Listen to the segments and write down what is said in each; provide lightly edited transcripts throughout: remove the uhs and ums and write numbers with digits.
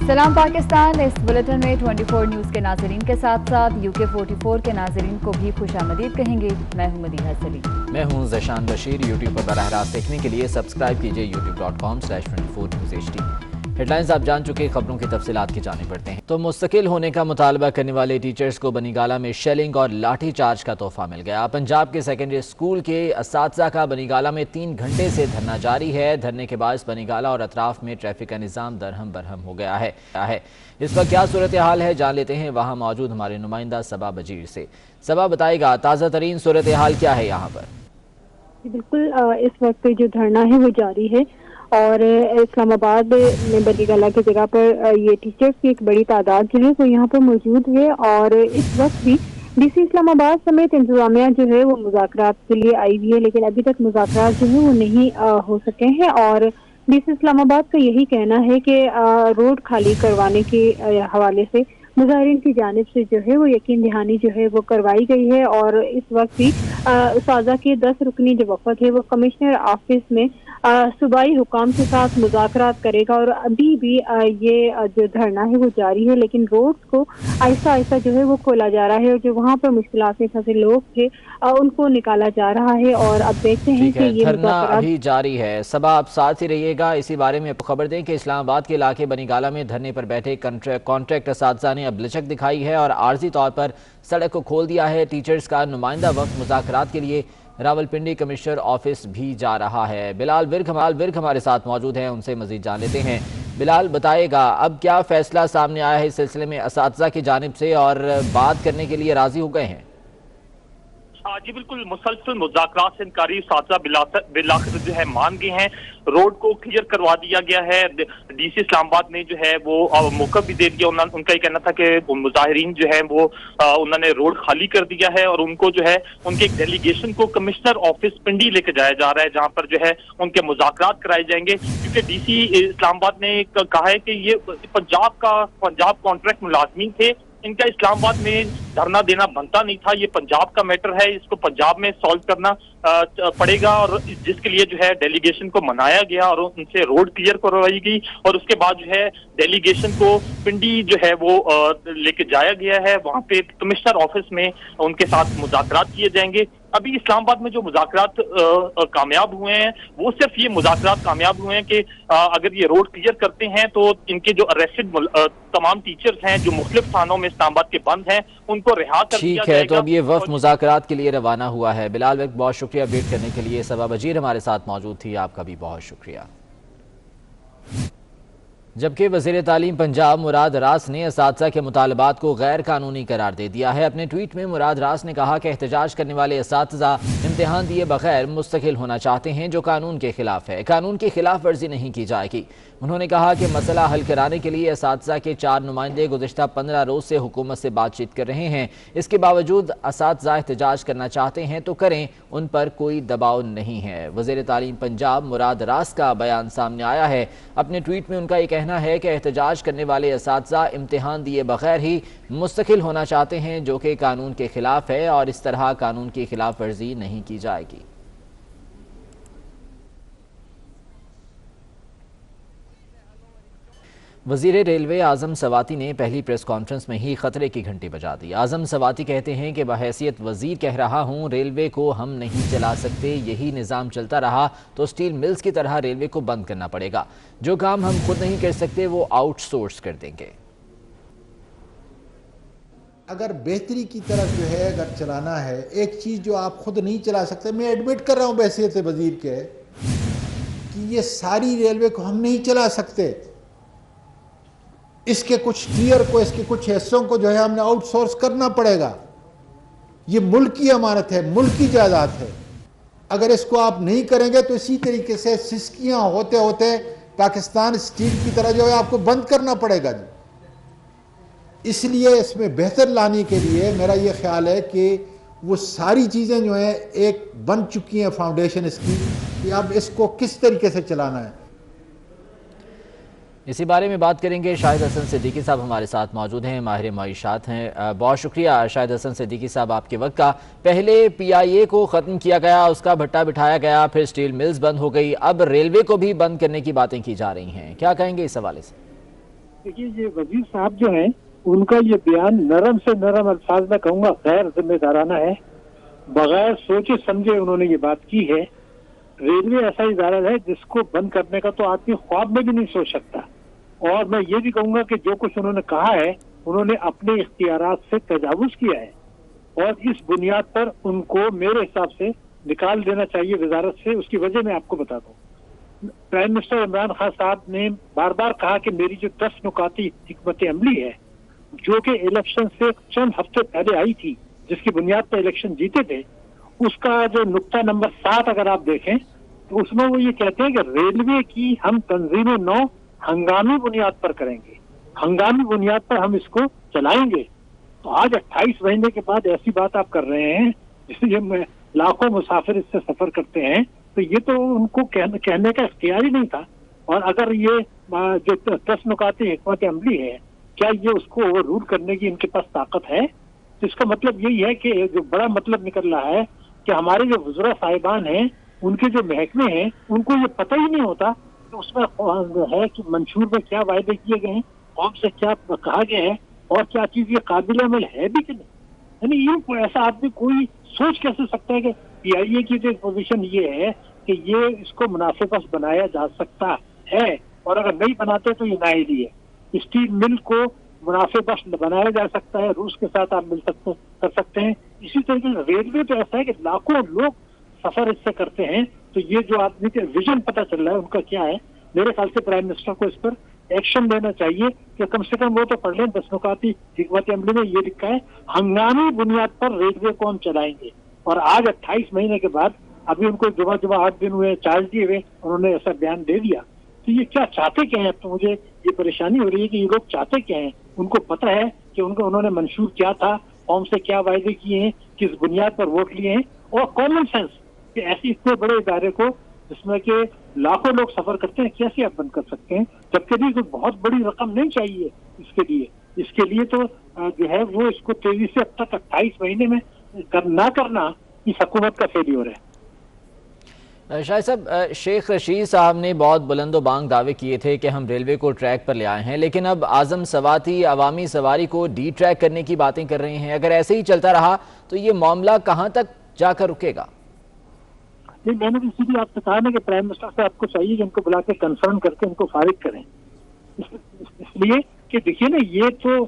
सलाम पाकिस्तान। इस बुलेटिन में 24 न्यूज़ के नाज़रीन के साथ साथ UK 44 के नाज़रीन को भी खुशामदीद कहेंगे। मैं हूं मदीहा सलीम। मैं हूं ज़शान बशीर। यूट्यूब पर बराह रास्त देखने के लिए सब्सक्राइब कीजिए youtube.com/24newsHD। हेडलाइंस आप जान चुके, खबरों की तफसीलात की जाने पड़ते हैं। तो मुस्तकिल होने का मुतालबा करने वाले टीचर्स को बनीगाला में शेलिंग और लाठी चार्ज का तोहफा मिल गया। पंजाब के सेकेंडरी स्कूल के असातिज़ा का बनीगाला में 3 घंटे से धरना जारी है। धरने के बाद बनीगाला और अतराफ में ट्रैफिक का निज़ाम दरहम बरहम हो गया है। इस वक्त क्या सूरत हाल है जान लेते हैं वहाँ मौजूद हमारे नुमाइंदा सबा बजीर से। सबा बताएगा ताज़ा तरीन सूरत हाल क्या है यहाँ पर? बिल्कुल, इस वक्त जो धरना है वो जारी है और इस्लामाबाद में बनीगाला की जगह पर ये टीचर्स की एक बड़ी तादाद जो है वो यहाँ पर मौजूद है और इस वक्त भी DC इस्लामाबाद समेत इंतजामिया जो है वो मुज़ाकरात के लिए आई हुई है, लेकिन अभी तक मुज़ाकरात जो है वो नहीं हो सके हैं और DC इस्लामाबाद का यही कहना है कि रोड खाली करवाने के हवाले से मुजाहिरीन की जानिब से जो है वो यकीन दहानी जो है वो करवाई गई है और इस वक्त भी साजा के 10 रुकनी जो वफद है वो कमिश्नर ऑफिस में सूबाई हुकाम के साथ मुज़ाकरात करेगा और अभी भी ये जो धरना है वो जारी है, लेकिन रोड्स को आहिस्ता आहिस्ता जो है वो खोला जा रहा है और जो वहाँ पर मुश्किलात में फंसे लोग थे उनको निकाला जा रहा है और अब देखते हैं कि ये धरना अभी जारी है। सबा आप साथ ही रहिएगा। इसी बारे में खबर दें कि इस्लामाबाद के इलाके बनीगाला में धरने पर बैठे कॉन्ट्रैक्ट असातिज़ा ने अब लचक दिखाई है और आर्जी तौर पर सड़क को खोल दिया है। टीचर्स का नुमाइंदा वक्त मुज़ाकरात के लिए रावलपिंडी कमिश्नर ऑफिस भी जा रहा है। बिलाल विर्क हमारे साथ मौजूद हैं, उनसे मजीद जान लेते हैं। बिलाल बताएगा अब क्या फैसला सामने आया है इस सिलसिले में असातिज़ा की जानिब से और बात करने के लिए राजी हो गए हैं? जी बिल्कुल, मुसलसल मुज़ाकरात से इनकारी साथिया बिलाखिर जो है मान गए हैं। रोड को क्लियर करवा दिया गया है। DC इस्लामाबाद ने जो है वो मौका भी दे दिया। उनका ये कहना था कि मुजाहिरीन जो है वो उन्होंने रोड खाली कर दिया है और उनको जो है उनके एक डेलीगेशन को कमिश्नर ऑफिस पिंडी लेके जाया जा रहा है, जहां पर जो है उनके मुज़ाकरात कराए जाएंगे, क्योंकि DC इस्लामाबाद ने कहा है कि ये पंजाब कॉन्ट्रैक्ट मुलाजमीन थे, इनका इस्लामाबाद में धरना देना बनता नहीं था। ये पंजाब का मैटर है, इसको पंजाब में सॉल्व करना पड़ेगा और जिसके लिए जो है डेलीगेशन को मनाया गया और उनसे रोड क्लियर करवाई गई और उसके बाद जो है डेलीगेशन को पिंडी जो है वो लेके जाया गया है। वहां पे कमिश्नर ऑफिस में उनके साथ मुज़ाकरात किए जाएंगे। अभी इस्लामाबाद में जो मुज़ाकरात कामयाब हुए हैं वो सिर्फ ये मुज़ाकरात कामयाब हुए हैं कि अगर ये रोड क्लियर करते हैं तो इनके जो अरेस्टेड तमाम टीचर्स हैं जो मुख्तलिफ थानों में इस्लामाबाद के बंद हैं उनको रिहा कर दिया जाएगा। ठीक है, तो अब ये वक्त मुज़ाकरात के लिए रवाना हुआ है। बिलाल बहुत शुक्रिया अपडेट करने के लिए। सबा बजीर हमारे साथ मौजूद थी, आपका भी बहुत शुक्रिया। जबकि वज़ीर तालीम पंजाब मुराद रास ने असातिज़ा के मुतालबात को गैर कानूनी करार दे दिया है। अपने ट्वीट में मुराद रास ने कहा कि एहतजाज करने वाले असातिज़ा इम्तिहान दिए बगैर मुस्तकिल होना चाहते हैं जो कानून के खिलाफ है। कानून की खिलाफ वर्जी नहीं की जाएगी। उन्होंने कहा कि मसला हल कराने के लिए असातिज़ा के 4 नुमाइंदे गुज़िश्ता 15 रोज़ से हुकूमत से बातचीत कर रहे हैं। इसके बावजूद असातिज़ा एहतजाज करना चाहते हैं तो करें, उन पर कोई दबाव नहीं है। वज़ीर तालीम पंजाब मुराद रास का बयान सामने आया है। अपने ट्वीट में उनका ये कहना है कि एहतजाज करने वाले असातिज़ा इम्तिहान दिए बगैर ही मुस्तकिल होना चाहते हैं जो कि कानून के खिलाफ है और इस तरह कानून की खिलाफ वर्जी नहीं की जाएगी। वज़ीर रेलवे आज़म सवाती ने पहली प्रेस कॉन्फ्रेंस में ही खतरे की घंटी बजा दी। आज़म सवाती कहते हैं कि बहैसियत वज़ीर कह रहा हूँ, रेलवे को हम नहीं चला सकते। यही निज़ाम चलता रहा तो स्टील मिल्स की तरह रेलवे को बंद करना पड़ेगा। जो काम हम खुद नहीं कर सकते वो आउटसोर्स कर देंगे। अगर बेहतरी की तरफ जो है अगर चलाना है, एक चीज़ जो आप खुद नहीं चला सकते, मैं एडमिट कर रहा हूँ बहैसियत वज़ीर के कि ये सारी रेलवे को हम नहीं चला सकते। इसके कुछ टीयर को, इसके कुछ हिस्सों को जो है हमने आउटसोर्स करना पड़ेगा। ये मुल्क की अमानत है, मुल्क की जायदाद है। अगर इसको आप नहीं करेंगे तो इसी तरीके से सिसकियां होते होते पाकिस्तान स्टील की तरह जो है आपको बंद करना पड़ेगा जी। इसलिए इसमें बेहतर लाने के लिए मेरा ये ख्याल है कि वो सारी चीज़ें जो हैं एक बन चुकी हैं फाउंडेशन इसकी, कि अब इसको किस तरीके से चलाना है। इसी बारे में बात करेंगे। शाहिद हसन सिद्दीकी साहब हमारे साथ मौजूद हैं, माहिर मईशात हैं। बहुत शुक्रिया शाहिद हसन सिद्दीकी साहब आपके वक्त का। पहले PIA को ख़त्म किया गया, उसका भट्टा बिठाया गया, फिर स्टील मिल्स बंद हो गई, अब रेलवे को भी बंद करने की बातें की जा रही हैं, क्या कहेंगे इस हवाले से? देखिए, ये वजीर साहब जो हैं, उनका ये बयान नरम से नरम अल्फाज में कहूँगा गैर जिम्मेदाराना है। बगैर सोचे समझे उन्होंने ये बात की है। रेलवे ऐसा इदारा है जिसको बंद करने का तो आदमी ख्वाब में भी नहीं सोच सकता। और मैं ये भी कहूँगा कि जो कुछ उन्होंने कहा है, उन्होंने अपने इख्तियारात से तजावुज किया है और इस बुनियाद पर उनको मेरे हिसाब से निकाल देना चाहिए वजारत से। उसकी वजह मैं आपको बता दूं। प्राइम मिनिस्टर इमरान खान साहब ने बार बार कहा कि मेरी जो 10 नुकाती हिकमत अमली है, जो कि इलेक्शन से चंद हफ्ते पहले आई थी, जिसकी बुनियाद पर इलेक्शन जीते थे, उसका जो नुक्ता नंबर 7 अगर आप देखें तो उसमें वो ये कहते हैं कि रेलवे की हम तंजीम नौ हंगामी बुनियाद पर करेंगे, हंगामी बुनियाद पर हम इसको चलाएंगे। तो आज 28 महीने के बाद ऐसी बात आप कर रहे हैं जिससे लाखों मुसाफिर इससे सफर करते हैं, तो ये तो उनको कहने का इख्तियार ही नहीं था। और अगर ये जो 10 नुकाती हिकमत अमली है, क्या ये उसको ओवर रूल करने की इनके पास ताकत है? तो इसका मतलब यही है कि जो बड़ा मतलब निकल रहा है कि हमारे जो वज़रा साहिबान हैं, उनके जो महकमे हैं, उनको ये पता ही नहीं होता कि उसमें है कि मंशूर में क्या वायदे किए गए हैं, कौन से क्या कहा गया है और क्या चीज ये काबिल अमल है भी कि नहीं। यानी ये ऐसा आदमी कोई सोच कैसे सकता है कि PIA की जो पोजीशन ये है कि ये इसको मुनाफेबस बनाया जा सकता है, और अगर नहीं बनाते तो ये नाअहली है। स्टील मिल को मुनाफेबस बनाया जा सकता है, रूस के साथ आप कर सकते हैं। इसी तरीके से रेलवे तो ऐसा है कि लाखों लोग सफर इससे करते हैं। तो ये जो आदमी के विजन पता चल रहा है उनका क्या है, मेरे ख्याल से प्राइम मिनिस्टर को इस पर एक्शन लेना चाहिए कि कम से कम वो तो पढ़ लें। 10 नुकाती हिकमत अमली में ये लिखा है हंगामी बुनियाद पर रेलवे को हम चलाएंगे, और आज 28 महीने के बाद अभी उनको जुमा 8 दिन हुए, चार्ज दिए हुए, उन्होंने ऐसा बयान दे दिया। तो ये क्या चाहते क्या है? तो मुझे ये परेशानी हो रही है कि ये लोग चाहते क्या हैं। उनको पता है कि उन्होंने मंशूर क्या था, कौन से क्या वायदे किए हैं, किस बुनियाद पर वोट लिए हैं, और कॉमन सेंस कि ऐसे इतने बड़े इदारे को जिसमें कि लाखों लोग सफर करते हैं कैसे आप बंद कर सकते हैं? जबकि भी कोई बहुत बड़ी रकम नहीं चाहिए इसके लिए तो जो है वो इसको तेजी से अब तक 28 महीने में ना करना इस हुकूमत का फेलियर है। शाहिद साहब, शेख रशीद साहब ने बहुत बुलंदो बांग दावे किए थे कि हम रेलवे को ट्रैक पर ले आए हैं, लेकिन अब आजम सवाती अवामी सवारी को डी ट्रैक करने की बातें कर रहे हैं। अगर ऐसे ही चलता रहा तो ये मामला कहां तक जाकर रुकेगा? नहीं, मैंने भी इसीलिए आपसे कहा ना कि प्राइम मिनिस्टर से आपको चाहिए कि इनको बुला के कंफर्म करके इनको फारिग करें। इसलिए कि देखिए ना, ये तो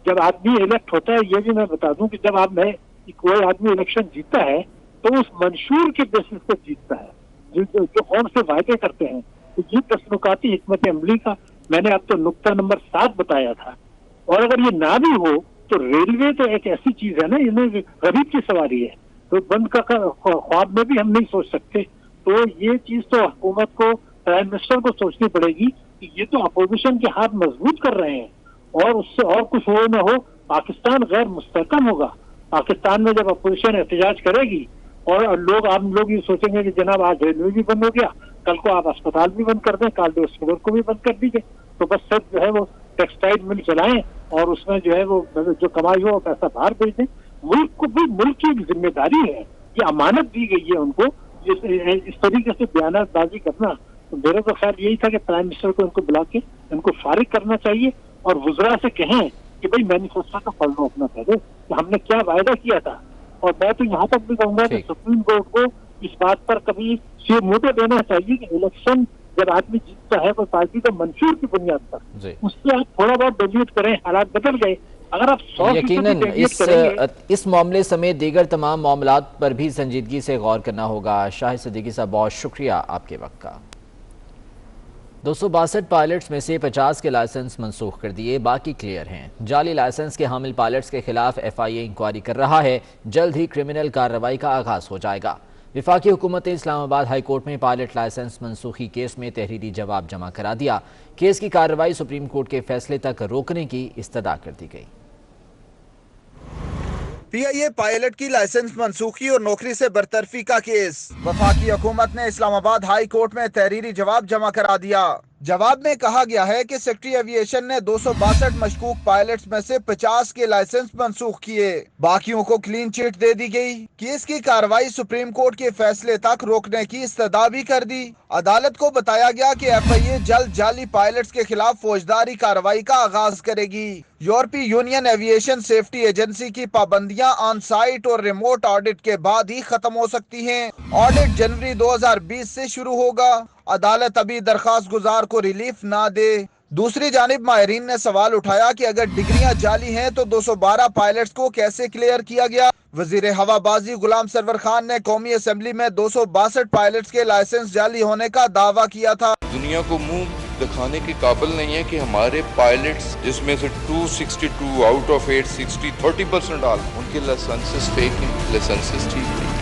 जब आदमी इलेक्ट होता है, ये भी मैं बता दूं कि जब कोई आदमी इलेक्शन जीतता है तो उस मंशूर के बेसिस पर जीतता है जो कौन से वायदे करते हैं। तो ये 10 नुकाती हिकमत अमली का मैंने आपको नुक्ता नंबर 7 बताया था। और अगर ये ना भी हो तो रेलवे तो एक ऐसी चीज है ना, इन्हें गरीब की सवारी है, तो बंद का ख्वाब में भी हम नहीं सोच सकते। तो ये चीज तो हुकूमत को, प्राइम मिनिस्टर को सोचनी पड़ेगी कि ये तो अपोजिशन के हाथ मजबूत कर रहे हैं, और उससे और कुछ हो न हो पाकिस्तान गैर मुस्तहकम होगा। पाकिस्तान में जब अपोजिशन एहतजाज करेगी और आम लोग ये सोचेंगे कि जनाब आज रेलवे भी बंद हो गया, कल को आप अस्पताल भी बंद कर दें, कार्डियो स्टोर को भी बंद कर दीजिए, तो बस सब जो है वो टेक्सटाइल मिल चलाएं और उसमें जो है वो जो कमाई हो पैसा बाहर भेज दें। मुल्क को भी मुल्क की जिम्मेदारी है, ये अमानत दी गई है उनको। इस तरीके से बयानबाजी करना, तो मेरा तो ख्याल यही था कि प्राइम मिनिस्टर को इनको बुला के इनको फारिग करना चाहिए और वुज़रा से कहें कि भाई मैनिफेस्टो तो पढ़ लो अपना पहले कि हमने क्या वायदा किया था। और मैं तो यहाँ तक भी कहूंगा कि सुप्रीम कोर्ट को इस बात पर कभी सिर मुँह देना चाहिए कि इलेक्शन जब आदमी जीतता है कोई पार्टी तो मंशूर की बुनियाद पर उससे आप थोड़ा बहुत डेविएट करें, हालात बदल गए। अगर आप 100% यकीनन इस मामले समेत दीगर तमाम मामलात पर भी संजीदगी से गौर करना होगा। शाहिद सिद्दीकी साहब, बहुत शुक्रिया आपके वक्त का। 262 पायलट्स में से 50 के लाइसेंस मनसूख कर दिए, बाकी क्लियर हैं। जाली लाइसेंस के हामिल पायलट्स के खिलाफ FIA इंक्वायरी कर रहा है। जल्द ही क्रिमिनल कार्रवाई का आगाज हो जाएगा। वफाकी हुकूमत ने इस्लामाबाद हाई कोर्ट में पायलट लाइसेंस मनसूखी केस में तहरीरी जवाब जमा करा दिया। केस की कार्रवाई सुप्रीम कोर्ट के फैसले तक रोकने की इस्तदा कर दी गई। PIA पायलट की लाइसेंस मनसूखी और नौकरी से बरतरफी का केस। वफाकी हुकूमत ने इस्लामाबाद हाई कोर्ट में तहरीरी जवाब जमा करा दिया। جواب میں کہا گیا ہے کہ سیکٹری ایویشن نے 262 مشکوک پائلٹس میں سے 50 کے لائسنس منسوخ کیے، باقیوں کو کلین چٹ دے دی گئی۔ کیس کی کارروائی سپریم کورٹ کے فیصلے تک روکنے کی استدعا بھی کر دی۔ عدالت کو بتایا گیا کہ ایف آئی اے جلد جعلی پائلٹس کے خلاف فوجداری کارروائی کا آغاز کرے گی۔ یورپی یونین ایویشن سیفٹی ایجنسی کی پابندیاں آن سائٹ اور ریموٹ آڈٹ کے بعد ہی ختم ہو سکتی ہیں۔ آڈٹ جنوری 2020 سے شروع ہوگا۔ عدالت ابھی درخواست گزار کو ریلیف نہ دے۔ دوسری جانب ماہرین نے سوال اٹھایا کہ اگر ڈگریاں جعلی ہیں تو 212 پائلٹس کو کیسے کلیئر کیا گیا؟ وزیر ہوا بازی غلام سرور خان نے قومی اسمبلی میں 262 پائلٹس کے لائسنس جعلی ہونے کا دعویٰ کیا تھا۔ دنیا کو منہ دکھانے کے قابل نہیں ہے کہ ہمارے پائلٹس جس میں سے 262 آؤٹ آف 860 30% ان کے لائسنسز فیک ہیں، لائسنسز ٹھیک نہیں۔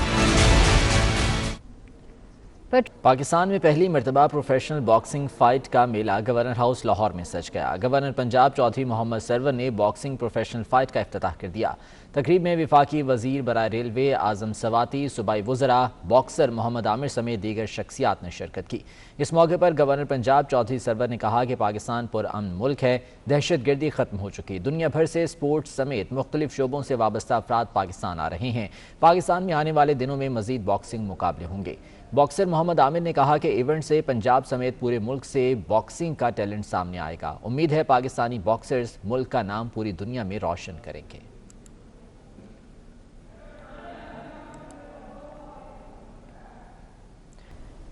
پاکستان میں پہلی مرتبہ پروفیشنل باکسنگ فائٹ کا میلہ گورنر ہاؤس لاہور میں سج گیا۔ گورنر پنجاب چودھری محمد سرور نے باکسنگ پروفیشنل فائٹ کا افتتاح کر دیا۔ تقریب میں وفاقی وزیر برائے ریلوے اعظم سواتی، صوبائی وزراء، باکسر محمد عامر سمیت دیگر شخصیات نے شرکت کی۔ اس موقع پر گورنر پنجاب چودھری سرور نے کہا کہ پاکستان پرامن ملک ہے، دہشت گردی ختم ہو چکی، دنیا بھر سے سپورٹس سمیت مختلف شعبوں سے وابستہ افراد پاکستان آ رہے ہیں۔ پاکستان میں آنے والے دنوں میں مزید باکسنگ مقابلے ہوں گے۔ باکسر محمد عامر نے کہا کہ ایونٹ سے پنجاب سمیت پورے ملک سے باکسنگ کا ٹیلنٹ سامنے آئے گا۔ امید ہے پاکستانی باکسرز ملک کا نام پوری دنیا میں روشن کریں گے۔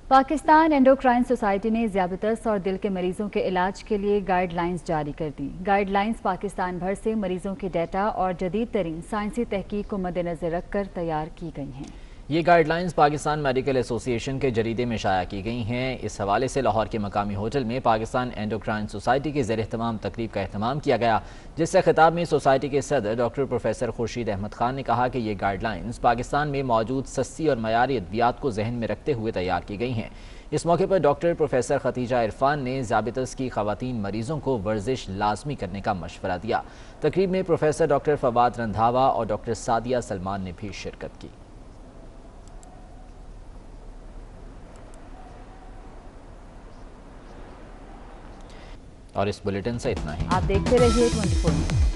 پاکستان اینڈوکرائن سوسائٹی نے ذیابیطس اور دل کے مریضوں کے علاج کے لیے گائیڈ لائنز جاری کر دی۔ گائیڈ لائنز پاکستان بھر سے مریضوں کے ڈیٹا اور جدید ترین سائنسی تحقیق کو مد نظر رکھ کر تیار کی گئی ہیں۔ یہ گائیڈ لائنز پاکستان میڈیکل ایسوسی ایشن کے جریدے میں شائع کی گئی ہیں۔ اس حوالے سے لاہور کے مقامی ہوٹل میں پاکستان اینڈوکرائن سوسائٹی کے زیر اہتمام تقریب کا اہتمام کیا گیا، جس سے خطاب میں سوسائٹی کے صدر ڈاکٹر پروفیسر خورشید احمد خان نے کہا کہ یہ گائیڈ لائنز پاکستان میں موجود سستی اور معیاری ادویات کو ذہن میں رکھتے ہوئے تیار کی گئی ہیں۔ اس موقع پر ڈاکٹر پروفیسر ختیجہ عرفان نے ذیابیطس کی خواتین مریضوں کو ورزش لازمی کرنے کا مشورہ دیا۔ تقریب میں پروفیسر ڈاکٹر فواد رندھاوا اور ڈاکٹر سعدیہ سلمان نے بھی شرکت کی۔ اور اس بلیٹن سے اتنا ہی۔ آپ دیکھتے رہیے 24 نیوز۔